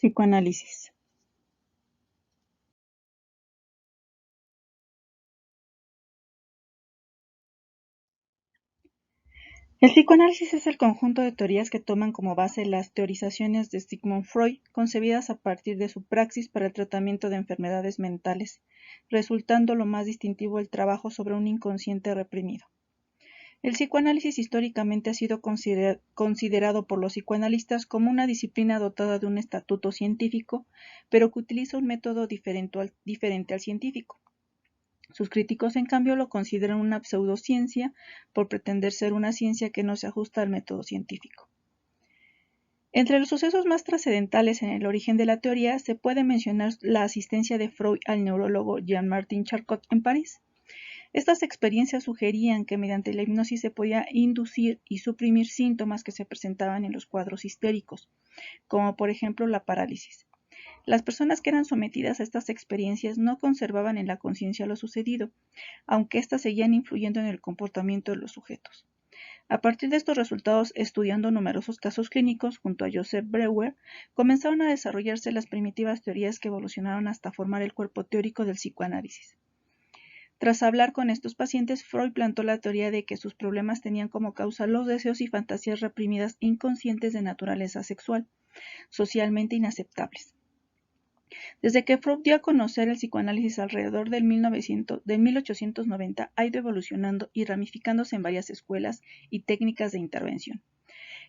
Psicoanálisis. El psicoanálisis es el conjunto de teorías que toman como base las teorizaciones de Sigmund Freud, concebidas a partir de su praxis para el tratamiento de enfermedades mentales, resultando lo más distintivo el trabajo sobre un inconsciente reprimido. El psicoanálisis históricamente ha sido considerado por los psicoanalistas como una disciplina dotada de un estatuto científico, pero que utiliza un método diferente al científico. Sus críticos, en cambio, lo consideran una pseudociencia por pretender ser una ciencia que no se ajusta al método científico. Entre los sucesos más trascendentales en el origen de la teoría se puede mencionar la asistencia de Freud al neurólogo Jean-Martin Charcot en París. Estas experiencias sugerían que mediante la hipnosis se podía inducir y suprimir síntomas que se presentaban en los cuadros histéricos, como por ejemplo la parálisis. Las personas que eran sometidas a estas experiencias no conservaban en la conciencia lo sucedido, aunque éstas seguían influyendo en el comportamiento de los sujetos. A partir de estos resultados, estudiando numerosos casos clínicos junto a Joseph Breuer, comenzaron a desarrollarse las primitivas teorías que evolucionaron hasta formar el cuerpo teórico del psicoanálisis. Tras hablar con estos pacientes, Freud plantó la teoría de que sus problemas tenían como causa los deseos y fantasías reprimidas e inconscientes de naturaleza sexual, socialmente inaceptables. Desde que Freud dio a conocer el psicoanálisis alrededor del 1890, ha ido evolucionando y ramificándose en varias escuelas y técnicas de intervención.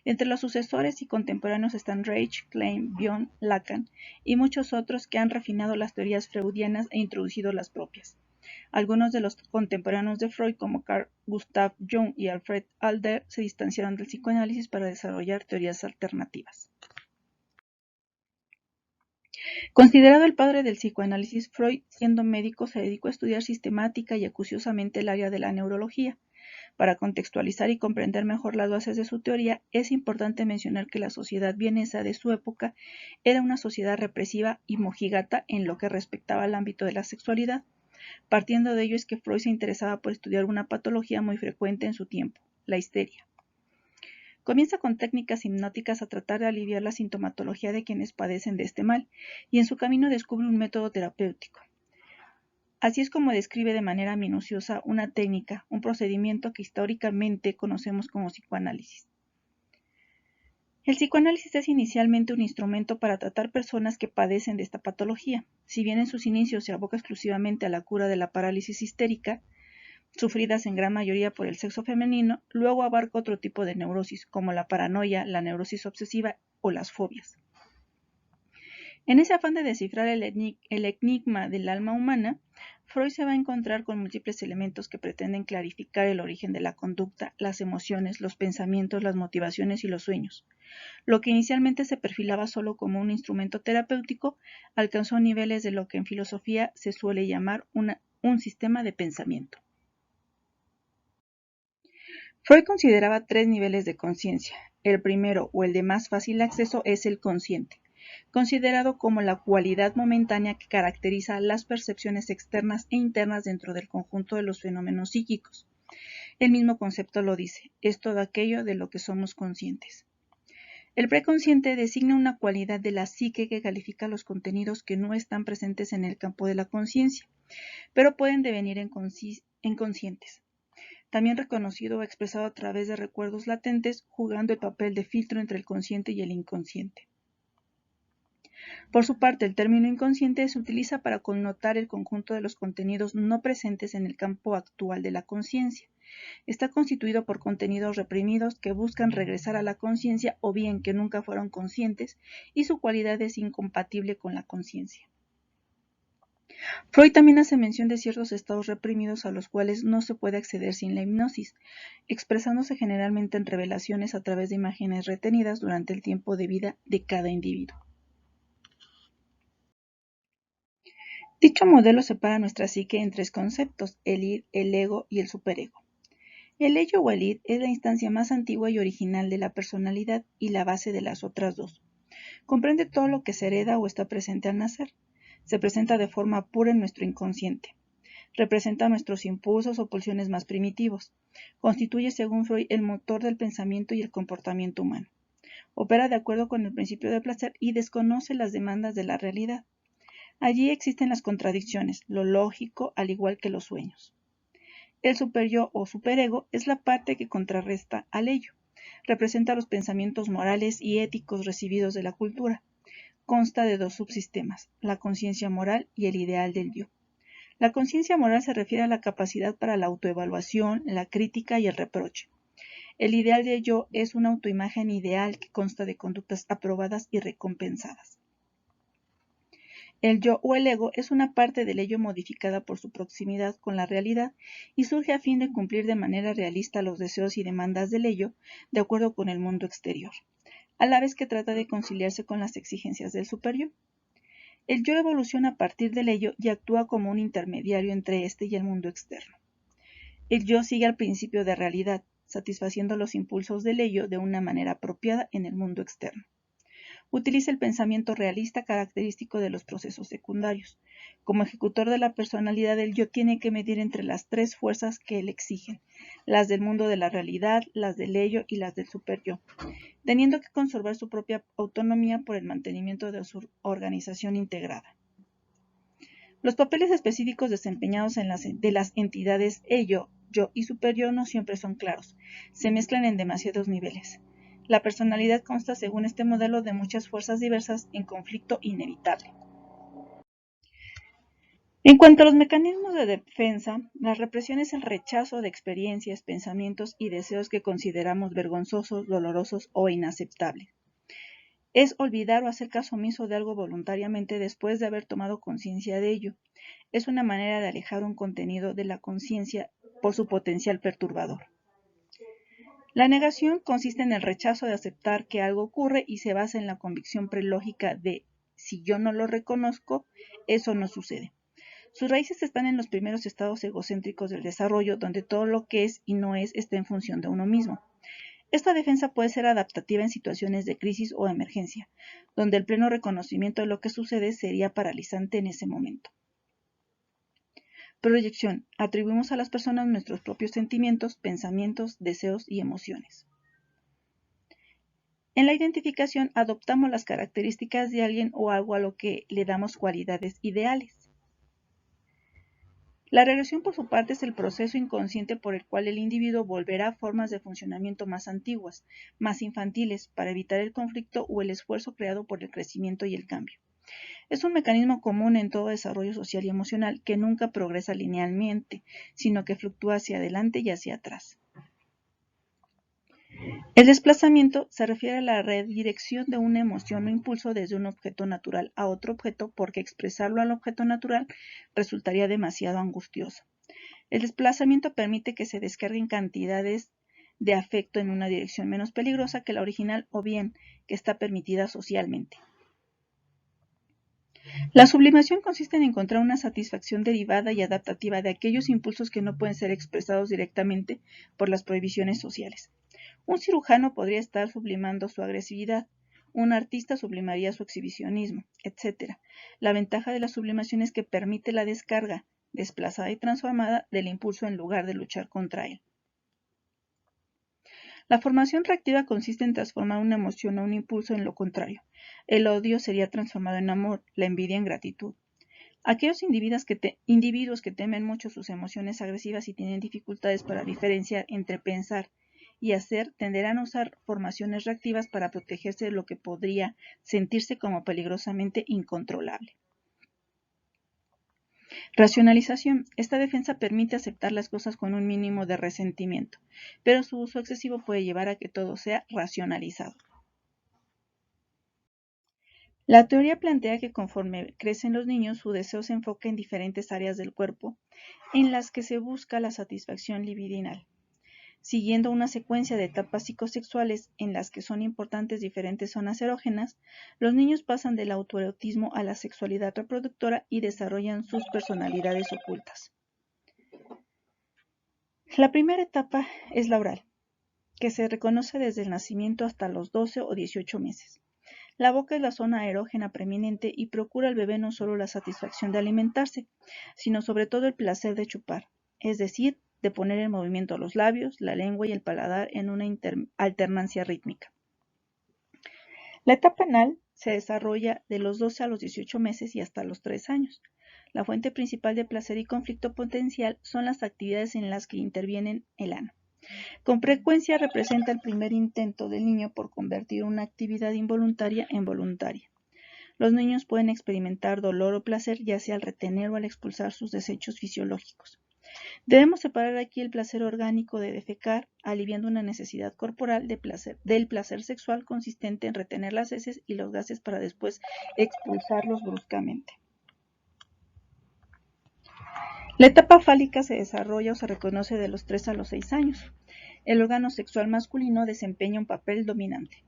Entre los sucesores y contemporáneos están Reich, Klein, Bion, Lacan y muchos otros que han refinado las teorías freudianas e introducido las propias. Algunos de los contemporáneos de Freud, como Carl Gustav Jung y Alfred Adler, se distanciaron del psicoanálisis para desarrollar teorías alternativas. Considerado el padre del psicoanálisis, Freud, siendo médico, se dedicó a estudiar sistemática y acuciosamente el área de la neurología. Para contextualizar y comprender mejor las bases de su teoría, es importante mencionar que la sociedad vienesa de su época era una sociedad represiva y mojigata en lo que respectaba al ámbito de la sexualidad. Partiendo de ello es que Freud se interesaba por estudiar una patología muy frecuente en su tiempo, la histeria. Comienza con técnicas hipnóticas a tratar de aliviar la sintomatología de quienes padecen de este mal, y en su camino descubre un método terapéutico. Así es como describe de manera minuciosa una técnica, un procedimiento que históricamente conocemos como psicoanálisis. El psicoanálisis es inicialmente un instrumento para tratar personas que padecen de esta patología. Si bien en sus inicios se aboca exclusivamente a la cura de la parálisis histérica, sufridas en gran mayoría por el sexo femenino, luego abarca otro tipo de neurosis, como la paranoia, la neurosis obsesiva o las fobias. En ese afán de descifrar el enigma del alma humana, Freud se va a encontrar con múltiples elementos que pretenden clarificar el origen de la conducta, las emociones, los pensamientos, las motivaciones y los sueños. Lo que inicialmente se perfilaba solo como un instrumento terapéutico, alcanzó niveles de lo que en filosofía se suele llamar un sistema de pensamiento. Freud consideraba tres niveles de conciencia. El primero, o el de más fácil acceso, es el consciente, considerado como la cualidad momentánea que caracteriza las percepciones externas e internas dentro del conjunto de los fenómenos psíquicos. El mismo concepto lo dice, es todo aquello de lo que somos conscientes. El preconsciente designa una cualidad de la psique que califica los contenidos que no están presentes en el campo de la conciencia, pero pueden devenir en conscientes. También reconocido o expresado a través de recuerdos latentes, jugando el papel de filtro entre el consciente y el inconsciente. Por su parte, el término inconsciente se utiliza para connotar el conjunto de los contenidos no presentes en el campo actual de la conciencia. Está constituido por contenidos reprimidos que buscan regresar a la conciencia o bien que nunca fueron conscientes y su cualidad es incompatible con la conciencia. Freud también hace mención de ciertos estados reprimidos a los cuales no se puede acceder sin la hipnosis, expresándose generalmente en revelaciones a través de imágenes retenidas durante el tiempo de vida de cada individuo. Dicho modelo separa nuestra psique en tres conceptos, el id, el ego y el superego. El ello o el id es la instancia más antigua y original de la personalidad y la base de las otras dos. Comprende todo lo que se hereda o está presente al nacer. Se presenta de forma pura en nuestro inconsciente. Representa nuestros impulsos o pulsiones más primitivos. Constituye, según Freud, el motor del pensamiento y el comportamiento humano. Opera de acuerdo con el principio del placer y desconoce las demandas de la realidad. Allí existen las contradicciones, lo lógico, al igual que los sueños. El superyo o superego es la parte que contrarresta al ello. Representa los pensamientos morales y éticos recibidos de la cultura. Consta de dos subsistemas, la conciencia moral y el ideal del yo. La conciencia moral se refiere a la capacidad para la autoevaluación, la crítica y el reproche. El ideal del yo es una autoimagen ideal que consta de conductas aprobadas y recompensadas. El yo o el ego es una parte del ello modificada por su proximidad con la realidad y surge a fin de cumplir de manera realista los deseos y demandas del ello de acuerdo con el mundo exterior, a la vez que trata de conciliarse con las exigencias del superyo. El yo evoluciona a partir del ello y actúa como un intermediario entre éste y el mundo externo. El yo sigue al principio de realidad, satisfaciendo los impulsos del ello de una manera apropiada en el mundo externo. Utiliza el pensamiento realista característico de los procesos secundarios. Como ejecutor de la personalidad del yo tiene que medir entre las tres fuerzas que le exigen, las del mundo de la realidad, las del ello y las del superyo, teniendo que conservar su propia autonomía por el mantenimiento de su organización integrada. Los papeles específicos desempeñados de las entidades ello, yo y superyo no siempre son claros, se mezclan en demasiados niveles. La personalidad consta, según este modelo, de muchas fuerzas diversas en conflicto inevitable. En cuanto a los mecanismos de defensa, la represión es el rechazo de experiencias, pensamientos y deseos que consideramos vergonzosos, dolorosos o inaceptables. Es olvidar o hacer caso omiso de algo voluntariamente después de haber tomado conciencia de ello. Es una manera de alejar un contenido de la conciencia por su potencial perturbador. La negación consiste en el rechazo de aceptar que algo ocurre y se basa en la convicción prelógica de si yo no lo reconozco, eso no sucede. Sus raíces están en los primeros estados egocéntricos del desarrollo, donde todo lo que es y no es está en función de uno mismo. Esta defensa puede ser adaptativa en situaciones de crisis o emergencia, donde el pleno reconocimiento de lo que sucede sería paralizante en ese momento. Proyección. Atribuimos a las personas nuestros propios sentimientos, pensamientos, deseos y emociones. En la identificación adoptamos las características de alguien o algo a lo que le damos cualidades ideales. La regresión, por su parte, es el proceso inconsciente por el cual el individuo volverá a formas de funcionamiento más antiguas, más infantiles, para evitar el conflicto o el esfuerzo creado por el crecimiento y el cambio. Es un mecanismo común en todo desarrollo social y emocional que nunca progresa linealmente, sino que fluctúa hacia adelante y hacia atrás. El desplazamiento se refiere a la redirección de una emoción o impulso desde un objeto natural a otro objeto porque expresarlo al objeto natural resultaría demasiado angustioso. El desplazamiento permite que se descarguen cantidades de afecto en una dirección menos peligrosa que la original o bien que está permitida socialmente. La sublimación consiste en encontrar una satisfacción derivada y adaptativa de aquellos impulsos que no pueden ser expresados directamente por las prohibiciones sociales. Un cirujano podría estar sublimando su agresividad, un artista sublimaría su exhibicionismo, etc. La ventaja de la sublimación es que permite la descarga, desplazada y transformada, del impulso en lugar de luchar contra él. La formación reactiva consiste en transformar una emoción o un impulso en lo contrario. El odio sería transformado en amor, la envidia en gratitud. Aquellos individuos que temen mucho sus emociones agresivas y tienen dificultades para diferenciar entre pensar y hacer tenderán a usar formaciones reactivas para protegerse de lo que podría sentirse como peligrosamente incontrolable. Racionalización. Esta defensa permite aceptar las cosas con un mínimo de resentimiento, pero su uso excesivo puede llevar a que todo sea racionalizado. La teoría plantea que conforme crecen los niños, su deseo se enfoca en diferentes áreas del cuerpo en las que se busca la satisfacción libidinal. Siguiendo una secuencia de etapas psicosexuales en las que son importantes diferentes zonas erógenas, los niños pasan del autoerotismo a la sexualidad reproductora y desarrollan sus personalidades ocultas. La primera etapa es la oral, que se reconoce desde el nacimiento hasta los 12 o 18 meses. La boca es la zona erógena preeminente y procura al bebé no solo la satisfacción de alimentarse, sino sobre todo el placer de chupar, es decir, de poner en movimiento los labios, la lengua y el paladar en una alternancia rítmica. La etapa anal se desarrolla de los 12 a los 18 meses y hasta los 3 años. La fuente principal de placer y conflicto potencial son las actividades en las que intervienen el ano. Con frecuencia representa el primer intento del niño por convertir una actividad involuntaria en voluntaria. Los niños pueden experimentar dolor o placer ya sea al retener o al expulsar sus desechos fisiológicos. Debemos separar aquí el placer orgánico de defecar, aliviando una necesidad corporal del placer sexual consistente en retener las heces y los gases para después expulsarlos bruscamente. La etapa fálica se desarrolla o se reconoce de los 3 a los 6 años. El órgano sexual masculino desempeña un papel dominante.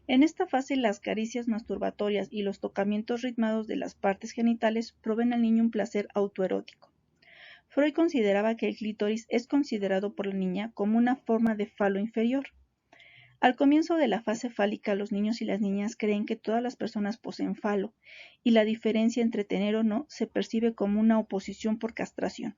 En esta fase, las caricias masturbatorias y los tocamientos ritmados de las partes genitales proveen al niño un placer autoerótico. Freud consideraba que el clítoris es considerado por la niña como una forma de falo inferior. Al comienzo de la fase fálica, los niños y las niñas creen que todas las personas poseen falo, y la diferencia entre tener o no se percibe como una oposición por castración.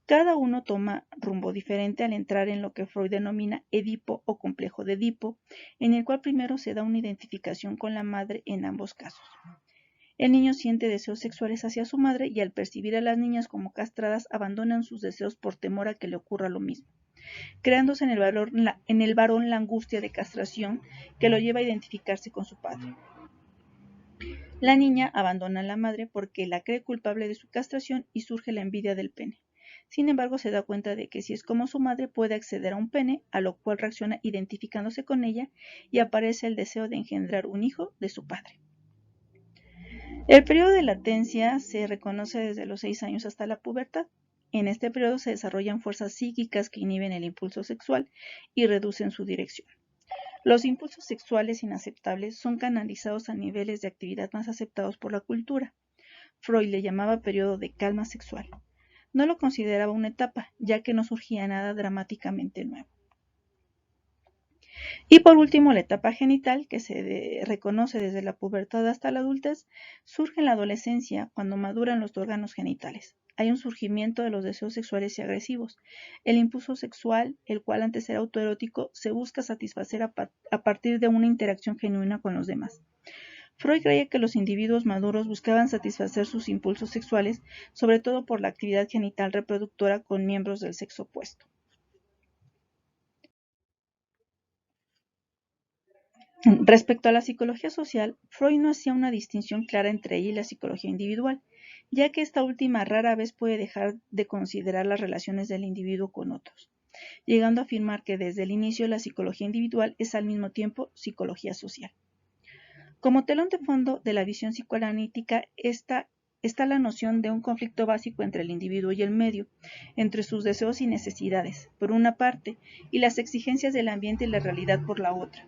Cada uno toma rumbo diferente al entrar en lo que Freud denomina Edipo o complejo de Edipo, en el cual primero se da una identificación con la madre en ambos casos. El niño siente deseos sexuales hacia su madre y al percibir a las niñas como castradas abandonan sus deseos por temor a que le ocurra lo mismo, creándose en el varón la angustia de castración que lo lleva a identificarse con su padre. La niña abandona a la madre porque la cree culpable de su castración y surge la envidia del pene. Sin embargo, se da cuenta de que si es como su madre puede acceder a un pene, a lo cual reacciona identificándose con ella y aparece el deseo de engendrar un hijo de su padre. El periodo de latencia se reconoce desde los 6 años hasta la pubertad. En este periodo se desarrollan fuerzas psíquicas que inhiben el impulso sexual y reducen su dirección. Los impulsos sexuales inaceptables son canalizados a niveles de actividad más aceptados por la cultura. Freud le llamaba periodo de calma sexual. No lo consideraba una etapa, ya que no surgía nada dramáticamente nuevo. Y por último, la etapa genital, que se reconoce desde la pubertad hasta la adultez, surge en la adolescencia, cuando maduran los órganos genitales. Hay un surgimiento de los deseos sexuales y agresivos. El impulso sexual, el cual antes era autoerótico, se busca satisfacer a partir de una interacción genuina con los demás. Freud creía que los individuos maduros buscaban satisfacer sus impulsos sexuales, sobre todo por la actividad genital reproductora con miembros del sexo opuesto. Respecto a la psicología social, Freud no hacía una distinción clara entre ella y la psicología individual, ya que esta última rara vez puede dejar de considerar las relaciones del individuo con otros, llegando a afirmar que desde el inicio la psicología individual es al mismo tiempo psicología social. Como telón de fondo de la visión psicoanalítica está la noción de un conflicto básico entre el individuo y el medio, entre sus deseos y necesidades, por una parte, y las exigencias del ambiente y la realidad por la otra.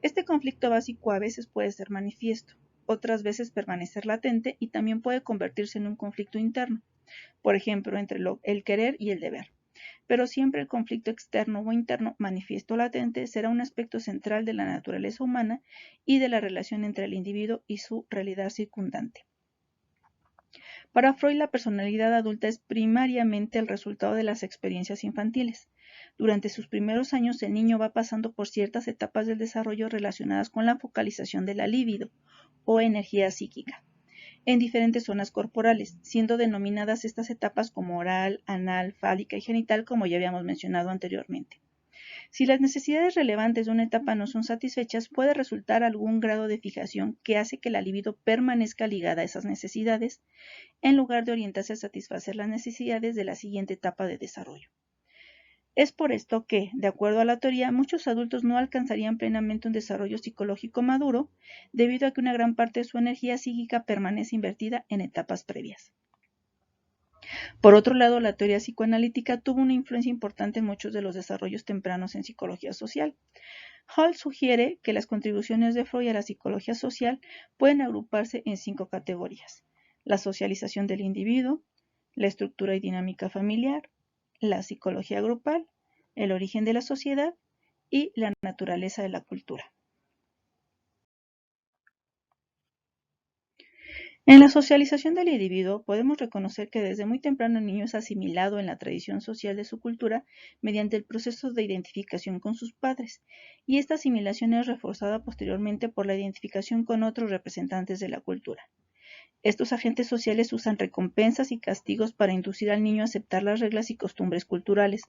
Este conflicto básico a veces puede ser manifiesto, otras veces permanecer latente y también puede convertirse en un conflicto interno, por ejemplo, entre el querer y el deber. Pero siempre el conflicto externo o interno, manifiesto o latente, será un aspecto central de la naturaleza humana y de la relación entre el individuo y su realidad circundante. Para Freud, la personalidad adulta es primariamente el resultado de las experiencias infantiles. Durante sus primeros años, el niño va pasando por ciertas etapas del desarrollo relacionadas con la focalización de la libido o energía psíquica en diferentes zonas corporales, siendo denominadas estas etapas como oral, anal, fálica y genital, como ya habíamos mencionado anteriormente. Si las necesidades relevantes de una etapa no son satisfechas, puede resultar algún grado de fijación que hace que la libido permanezca ligada a esas necesidades, en lugar de orientarse a satisfacer las necesidades de la siguiente etapa de desarrollo. Es por esto que, de acuerdo a la teoría, muchos adultos no alcanzarían plenamente un desarrollo psicológico maduro, debido a que una gran parte de su energía psíquica permanece invertida en etapas previas. Por otro lado, la teoría psicoanalítica tuvo una influencia importante en muchos de los desarrollos tempranos en psicología social. Hall sugiere que las contribuciones de Freud a la psicología social pueden agruparse en 5 categorías: la socialización del individuo, la estructura y dinámica familiar, la psicología grupal, el origen de la sociedad y la naturaleza de la cultura. En la socialización del individuo podemos reconocer que desde muy temprano el niño es asimilado en la tradición social de su cultura mediante el proceso de identificación con sus padres, y esta asimilación es reforzada posteriormente por la identificación con otros representantes de la cultura. Estos agentes sociales usan recompensas y castigos para inducir al niño a aceptar las reglas y costumbres culturales,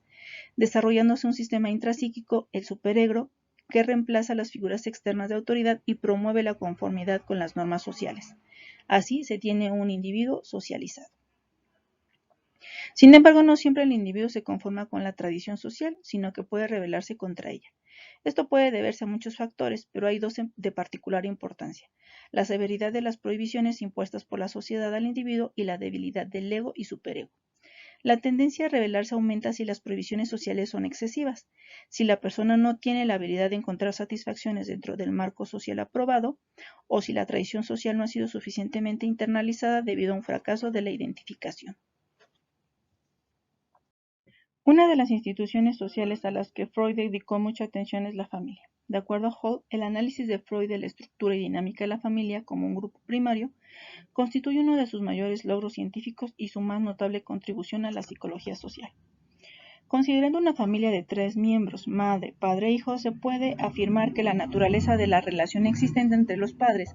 desarrollándose un sistema intrapsíquico, el superegro, que reemplaza las figuras externas de autoridad y promueve la conformidad con las normas sociales. Así se tiene un individuo socializado. Sin embargo, no siempre el individuo se conforma con la tradición social, sino que puede rebelarse contra ella. Esto puede deberse a muchos factores, pero hay dos de particular importancia: la severidad de las prohibiciones impuestas por la sociedad al individuo y la debilidad del ego y superego. La tendencia a rebelarse aumenta si las prohibiciones sociales son excesivas, si la persona no tiene la habilidad de encontrar satisfacciones dentro del marco social aprobado, o si la tradición social no ha sido suficientemente internalizada debido a un fracaso de la identificación. Una de las instituciones sociales a las que Freud dedicó mucha atención es la familia. De acuerdo a Hall, el análisis de Freud de la estructura y dinámica de la familia como un grupo primario constituye uno de sus mayores logros científicos y su más notable contribución a la psicología social. Considerando una familia de 3 miembros, madre, padre e hijo, se puede afirmar que la naturaleza de la relación existente entre los padres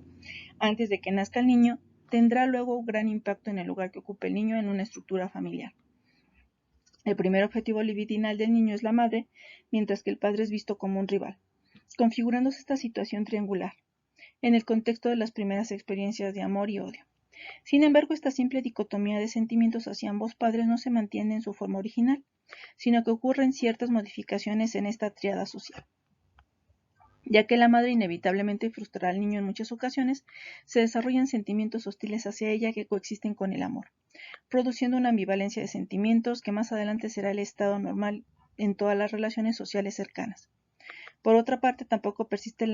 antes de que nazca el niño tendrá luego un gran impacto en el lugar que ocupe el niño en una estructura familiar. El primer objetivo libidinal del niño es la madre, mientras que el padre es visto como un rival, configurándose esta situación triangular, en el contexto de las primeras experiencias de amor y odio. Sin embargo, esta simple dicotomía de sentimientos hacia ambos padres no se mantiene en su forma original, sino que ocurren ciertas modificaciones en esta tríada social. Ya que la madre inevitablemente frustrará al niño en muchas ocasiones, se desarrollan sentimientos hostiles hacia ella que coexisten con el amor, produciendo una ambivalencia de sentimientos que más adelante será el estado normal en todas las relaciones sociales cercanas. Por otra parte, tampoco persiste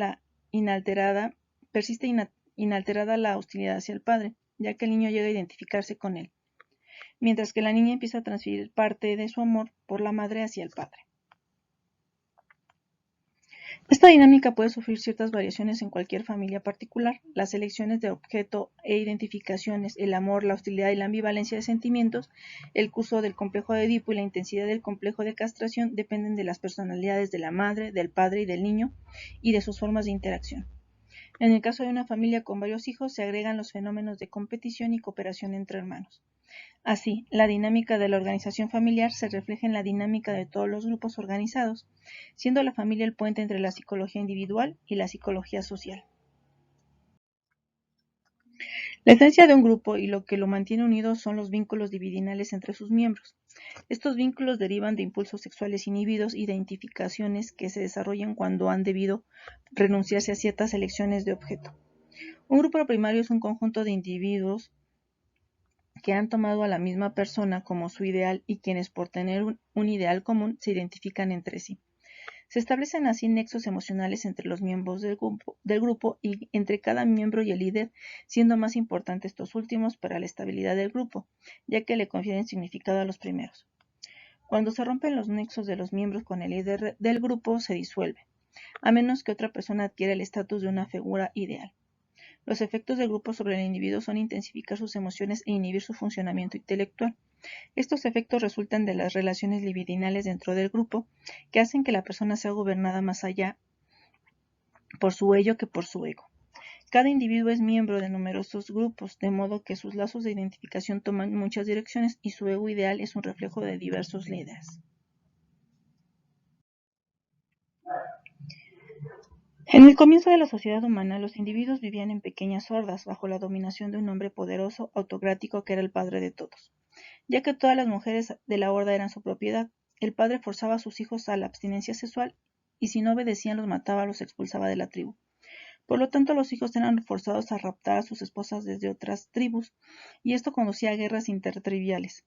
inalterada la hostilidad hacia el padre, ya que el niño llega a identificarse con él, mientras que la niña empieza a transferir parte de su amor por la madre hacia el padre. Esta dinámica puede sufrir ciertas variaciones en cualquier familia particular. Las elecciones de objeto e identificaciones, el amor, la hostilidad y la ambivalencia de sentimientos, el curso del complejo de Edipo y la intensidad del complejo de castración dependen de las personalidades de la madre, del padre y del niño y de sus formas de interacción. En el caso de una familia con varios hijos, se agregan los fenómenos de competición y cooperación entre hermanos. Así, la dinámica de la organización familiar se refleja en la dinámica de todos los grupos organizados, siendo la familia el puente entre la psicología individual y la psicología social. La esencia de un grupo y lo que lo mantiene unido son los vínculos libidinales entre sus miembros. Estos vínculos derivan de impulsos sexuales inhibidos y de identificaciones que se desarrollan cuando han debido renunciarse a ciertas elecciones de objeto. Un grupo primario es un conjunto de individuos que han tomado a la misma persona como su ideal y quienes por tener un ideal común se identifican entre sí. Se establecen así nexos emocionales entre los miembros del grupo y entre cada miembro y el líder, siendo más importantes estos últimos para la estabilidad del grupo, ya que le confieren significado a los primeros. Cuando se rompen los nexos de los miembros con el líder del grupo, se disuelve, a menos que otra persona adquiera el estatus de una figura ideal. Los efectos del grupo sobre el individuo son intensificar sus emociones e inhibir su funcionamiento intelectual. Estos efectos resultan de las relaciones libidinales dentro del grupo, que hacen que la persona sea gobernada más allá por su ello que por su ego. Cada individuo es miembro de numerosos grupos, de modo que sus lazos de identificación toman muchas direcciones y su ego ideal es un reflejo de diversos líderes. En el comienzo de la sociedad humana, los individuos vivían en pequeñas hordas, bajo la dominación de un hombre poderoso, autocrático, que era el padre de todos. Ya que todas las mujeres de la horda eran su propiedad, el padre forzaba a sus hijos a la abstinencia sexual y si no obedecían los mataba o los expulsaba de la tribu. Por lo tanto, los hijos eran forzados a raptar a sus esposas desde otras tribus, y esto conducía a guerras intertriviales,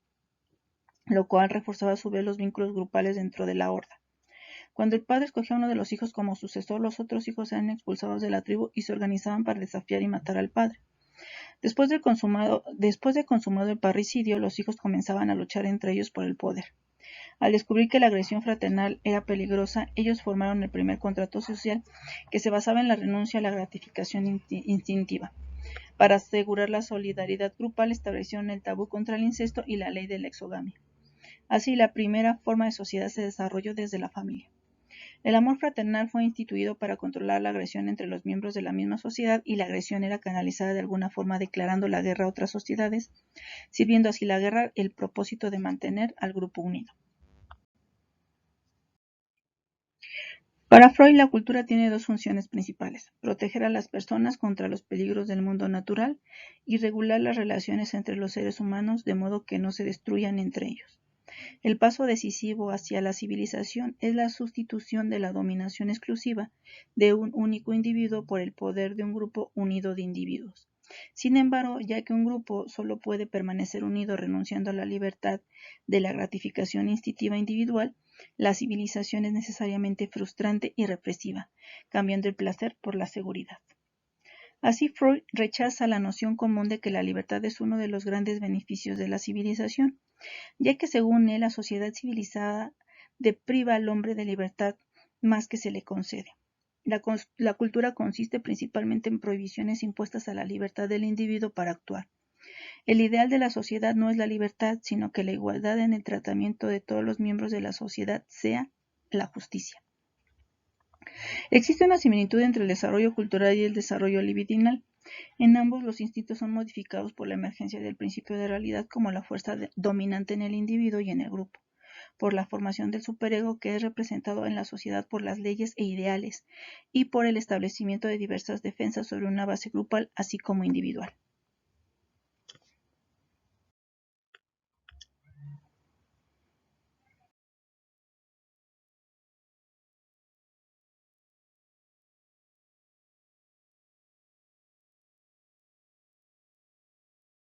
lo cual reforzaba a su vez los vínculos grupales dentro de la horda. Cuando el padre escogía a uno de los hijos como sucesor, los otros hijos eran expulsados de la tribu y se organizaban para desafiar y matar al padre. Después de consumado el parricidio, los hijos comenzaban a luchar entre ellos por el poder. Al descubrir que la agresión fraternal era peligrosa, ellos formaron el primer contrato social, que se basaba en la renuncia a la gratificación instintiva. Para asegurar la solidaridad grupal, establecieron el tabú contra el incesto y la ley de la exogamia. Así, la primera forma de sociedad se desarrolló desde la familia. El amor fraternal fue instituido para controlar la agresión entre los miembros de la misma sociedad, y la agresión era canalizada de alguna forma declarando la guerra a otras sociedades, sirviendo así la guerra el propósito de mantener al grupo unido. Para Freud, la cultura tiene dos funciones principales: proteger a las personas contra los peligros del mundo natural y regular las relaciones entre los seres humanos de modo que no se destruyan entre ellos. El paso decisivo hacia la civilización es la sustitución de la dominación exclusiva de un único individuo por el poder de un grupo unido de individuos. Sin embargo, ya que un grupo solo puede permanecer unido renunciando a la libertad de la gratificación instintiva individual, la civilización es necesariamente frustrante y represiva, cambiando el placer por la seguridad. Así, Freud rechaza la noción común de que la libertad es uno de los grandes beneficios de la civilización, ya que según él la sociedad civilizada depriva al hombre de libertad más que se le concede. La cultura consiste principalmente en prohibiciones impuestas a la libertad del individuo para actuar. El ideal de la sociedad no es la libertad, sino que la igualdad en el tratamiento de todos los miembros de la sociedad sea la justicia. Existe una similitud entre el desarrollo cultural y el desarrollo libidinal. En ambos, los instintos son modificados por la emergencia del principio de realidad como la fuerza dominante en el individuo y en el grupo, por la formación del superego que es representado en la sociedad por las leyes e ideales, y por el establecimiento de diversas defensas sobre una base grupal así como individual.